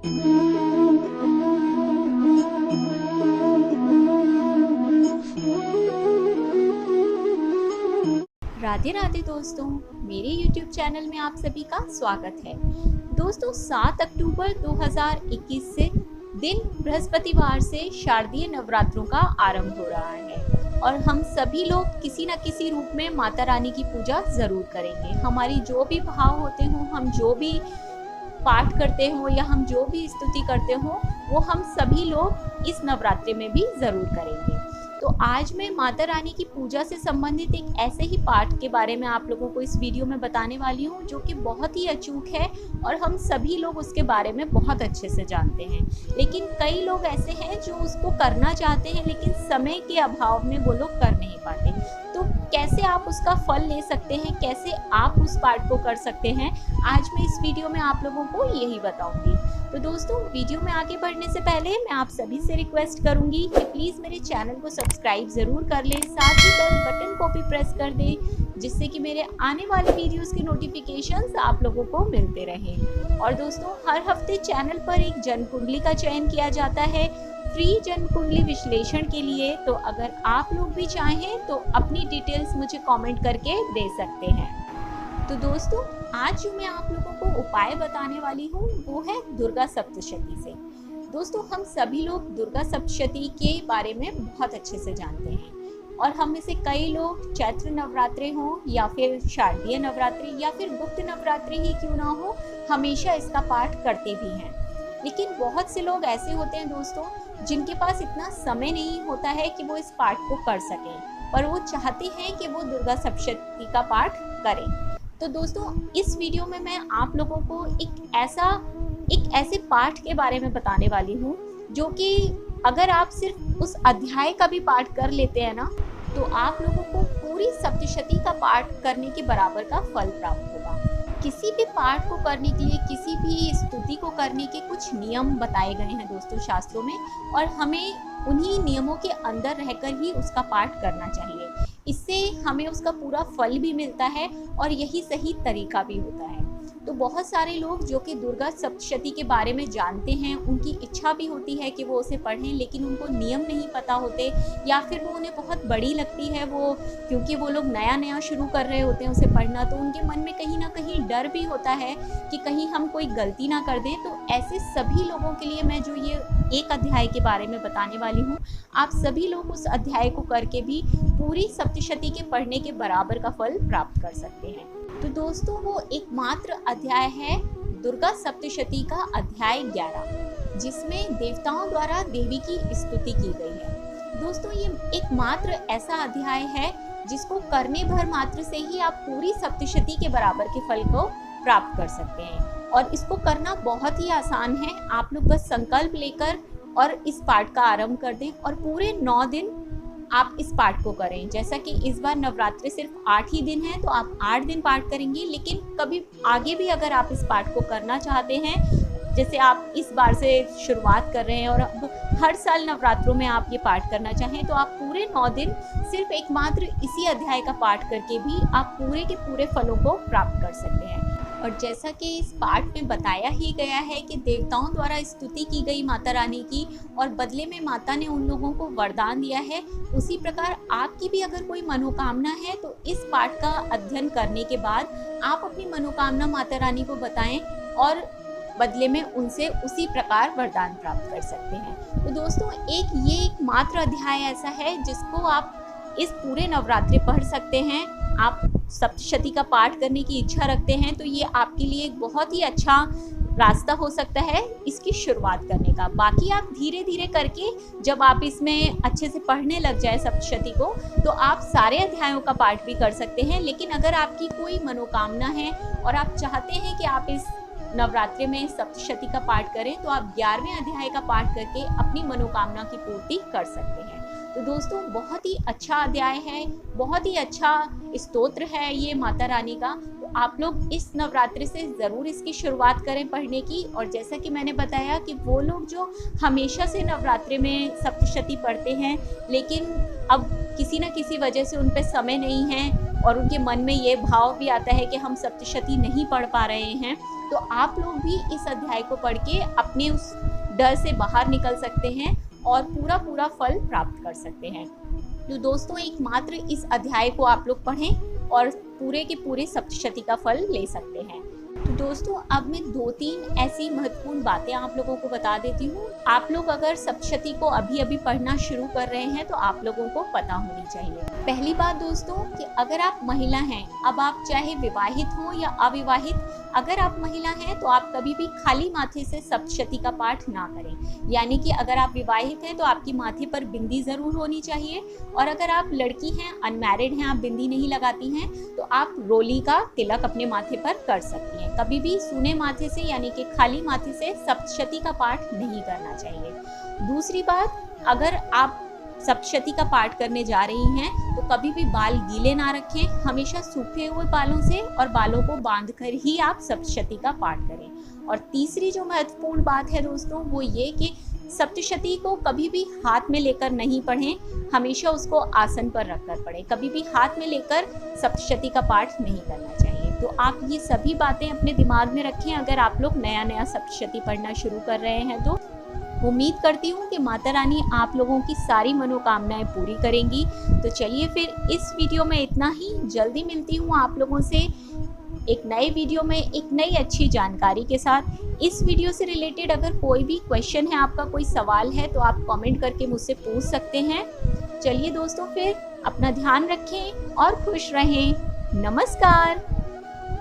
राधे राधे दोस्तों, मेरे YouTube channel में आप सभी का स्वागत है। दोस्तों 7 अक्टूबर 2021 से दिन बृहस्पतिवार से शारदीय नवरात्रों का आरंभ हो रहा है और हम सभी लोग किसी न किसी रूप में माता रानी की पूजा जरूर करेंगे। हमारी जो भी भाव होते हों, हम जो भी पाठ करते हो या हम जो भी स्तुति करते हो, वो हम सभी लोग इस नवरात्रि में भी जरूर करेंगे। तो आज मैं माता रानी की पूजा से संबंधित एक ऐसे ही पाठ के बारे में आप लोगों को इस वीडियो में बताने वाली हूँ, जो कि बहुत ही अचूक है और हम सभी लोग उसके बारे में बहुत अच्छे से जानते हैं। लेकिन कई लोग ऐसे हैं जो उसको करना चाहते हैं, लेकिन समय के अभाव में वो लोग कर नहीं पाते। तो कैसे आप उसका फल ले सकते हैं, कैसे आप उस पाठ को कर सकते हैं, आज मैं इस वीडियो में आप लोगों को यही बताऊंगी। तो दोस्तों, वीडियो में आगे बढ़ने से पहले मैं आप सभी से रिक्वेस्ट करूंगी कि प्लीज़ मेरे चैनल को सब्सक्राइब ज़रूर कर लें, साथ ही बेल बटन को भी प्रेस कर दें, जिससे कि मेरे आने वाले वीडियोस के नोटिफिकेशंस आप लोगों को मिलते रहें। और दोस्तों, हर हफ्ते चैनल पर एक जन्म कुंडली का चयन किया जाता है फ्री जन्म कुंडली विश्लेषण के लिए। तो अगर आप लोग भी चाहें तो अपनी डिटेल्स मुझे कॉमेंट करके दे सकते हैं। तो दोस्तों, आज जो मैं आप लोगों को उपाय बताने वाली हूँ वो है दुर्गा सप्तशती से। दोस्तों, हम सभी लोग दुर्गा सप्तशती के बारे में बहुत अच्छे से जानते हैं और हम में से कई लोग चैत्र नवरात्रि हो या फिर शारदीय नवरात्रि या फिर गुप्त नवरात्रि ही क्यों ना हो, हमेशा इसका पाठ करते भी हैं। लेकिन बहुत से लोग ऐसे होते हैं दोस्तों, जिनके पास इतना समय नहीं होता है कि वो इस पाठ को कर सकें, पर वो चाहते हैं कि वो दुर्गा सप्तशती का पाठ करें। तो दोस्तों, इस वीडियो में मैं आप लोगों को एक ऐसे पाठ के बारे में बताने वाली हूँ, जो कि अगर आप सिर्फ उस अध्याय का भी पाठ कर लेते हैं ना, तो आप लोगों को पूरी सप्तशती का पाठ करने के बराबर का फल प्राप्त होगा। किसी भी पाठ को करने के लिए, किसी भी स्तुति को करने के कुछ नियम बताए गए हैं दोस्तों शास्त्रों में, और हमें उन्हीं नियमों के अंदर रहकर ही उसका पाठ करना चाहिए। इससे हमें उसका पूरा फल भी मिलता है और यही सही तरीका भी होता है। तो बहुत सारे लोग जो कि दुर्गा सप्तशती के बारे में जानते हैं, उनकी इच्छा भी होती है कि वो उसे पढ़ें, लेकिन उनको नियम नहीं पता होते या फिर वो उन्हें बहुत बड़ी लगती है, वो क्योंकि वो लोग नया नया शुरू कर रहे होते हैं उसे पढ़ना, तो उनके मन में कहीं ना कहीं डर भी होता है कि कहीं हम कोई गलती ना कर दें। तो ऐसे सभी लोगों के लिए मैं जो ये एक अध्याय के बारे में बताने वाली हूँ, आप सभी लोग उस अध्याय को करके भी पूरी सप्तशती के पढ़ने के बराबर का फल प्राप्त कर सकते हैं। तो दोस्तों, वो एकमात्र अध्याय है दुर्गा सप्तशती का अध्याय 11, जिसमें देवताओं द्वारा देवी की स्तुति की गई है। दोस्तों, ये एकमात्र ऐसा अध्याय है जिसको करने भर मात्र से ही आप पूरी सप्तशती के बराबर के फल को प्राप्त कर सकते हैं और इसको करना बहुत ही आसान है। आप लोग बस संकल्प लेकर और इस पाठ का आरंभ कर दें और पूरे 9 दिन आप इस पाठ को करें। जैसा कि इस बार नवरात्रि सिर्फ 8 ही दिन है, तो आप 8 दिन पाठ करेंगे, लेकिन कभी आगे भी अगर आप इस पाठ को करना चाहते हैं, जैसे आप इस बार से शुरुआत कर रहे हैं और अब हर साल नवरात्रों में आप ये पाठ करना चाहें, तो आप पूरे 9 दिन सिर्फ एकमात्र इसी अध्याय का पाठ करके भी आप पूरे के पूरे फलों को प्राप्त कर सकते हैं। और जैसा कि इस पाठ में बताया ही गया है कि देवताओं द्वारा स्तुति की गई माता रानी की और बदले में माता ने उन लोगों को वरदान दिया है, उसी प्रकार आपकी भी अगर कोई मनोकामना है तो इस पाठ का अध्ययन करने के बाद आप अपनी मनोकामना माता रानी को बताएं और बदले में उनसे उसी प्रकार वरदान प्राप्त कर सकते हैं। तो दोस्तों, ये एक मात्र अध्याय ऐसा है जिसको आप इस पूरे नवरात्रि पढ़ सकते हैं। आप सप्तशती का पाठ करने की इच्छा रखते हैं तो ये आपके लिए एक बहुत ही अच्छा रास्ता हो सकता है इसकी शुरुआत करने का। बाकी आप धीरे धीरे करके जब आप इसमें अच्छे से पढ़ने लग जाए सप्तशती को, तो आप सारे अध्यायों का पाठ भी कर सकते हैं। लेकिन अगर आपकी कोई मनोकामना है और आप चाहते हैं कि आप इस नवरात्रि में सप्तशती का पाठ करें, तो आप 11वें अध्याय का पाठ करके अपनी मनोकामना की पूर्ति कर सकते हैं। तो दोस्तों, बहुत ही अच्छा अध्याय है, बहुत ही अच्छा स्तोत्र है ये माता रानी का। तो आप लोग इस नवरात्रि से ज़रूर इसकी शुरुआत करें पढ़ने की। और जैसा कि मैंने बताया कि वो लोग जो हमेशा से नवरात्रि में सप्तशती पढ़ते हैं, लेकिन अब किसी न किसी वजह से उन पर समय नहीं है और उनके मन में ये भाव भी आता है कि हम सप्तशती नहीं पढ़ पा रहे हैं, तो आप लोग भी इस अध्याय को पढ़ के अपने उस डर से बाहर निकल सकते हैं और पूरा फल प्राप्त कर सकते हैं। तो दोस्तों, एकमात्र इस अध्याय को आप लोग पढ़ें और पूरे के पूरे सप्तशती का फल ले सकते हैं। तो दोस्तों, अब मैं 2-3 ऐसी महत्वपूर्ण बातें आप लोगों को बता देती हूँ। आप लोग अगर सप्तशती को अभी पढ़ना शुरू कर रहे हैं तो आप लोगों को पता होनी चाहिए। पहली बात दोस्तों कि अगर आप महिला हैं, अब आप चाहे विवाहित हो या अविवाहित, अगर आप महिला हैं तो आप कभी भी खाली माथे से सप्तशती का पाठ ना करें। यानी कि अगर आप विवाहित हैं तो आपकी माथे पर बिंदी जरूर होनी चाहिए, और अगर आप लड़की हैं, अनमैरिड हैं, आप बिंदी नहीं लगाती हैं, तो आप रोली का तिलक अपने माथे पर कर सकती हैं। कभी भी सूने माथे से यानी कि खाली माथे से सप्तशती का पाठ नहीं करना चाहिए। दूसरी बात, अगर आप सप्तशती का पाठ करने जा रही हैं तो कभी भी बाल गीले ना रखें, हमेशा सूखे हुए बालों से और बालों को बांधकर ही आप सप्तशती का पाठ करें। और तीसरी जो महत्वपूर्ण बात है दोस्तों, वो ये कि सप्तशती को कभी भी हाथ में लेकर नहीं पढ़ें, हमेशा उसको आसन पर रखकर पढ़ें। कभी भी हाथ में लेकर सप्तशती का पाठ नहीं करना चाहिए। तो आप ये सभी बातें अपने दिमाग में रखें अगर आप लोग नया सप्तशती पढ़ना शुरू कर रहे हैं तो। उम्मीद करती हूँ कि माता रानी आप लोगों की सारी मनोकामनाएं पूरी करेंगी। तो चलिए फिर इस वीडियो में इतना ही। जल्दी मिलती हूँ आप लोगों से एक नए वीडियो में एक नई अच्छी जानकारी के साथ। इस वीडियो से रिलेटेड अगर कोई भी क्वेश्चन है, आपका कोई सवाल है, तो आप कमेंट करके मुझसे पूछ सकते हैं। चलिए दोस्तों, फिर अपना ध्यान रखें और खुश रहें। नमस्कार।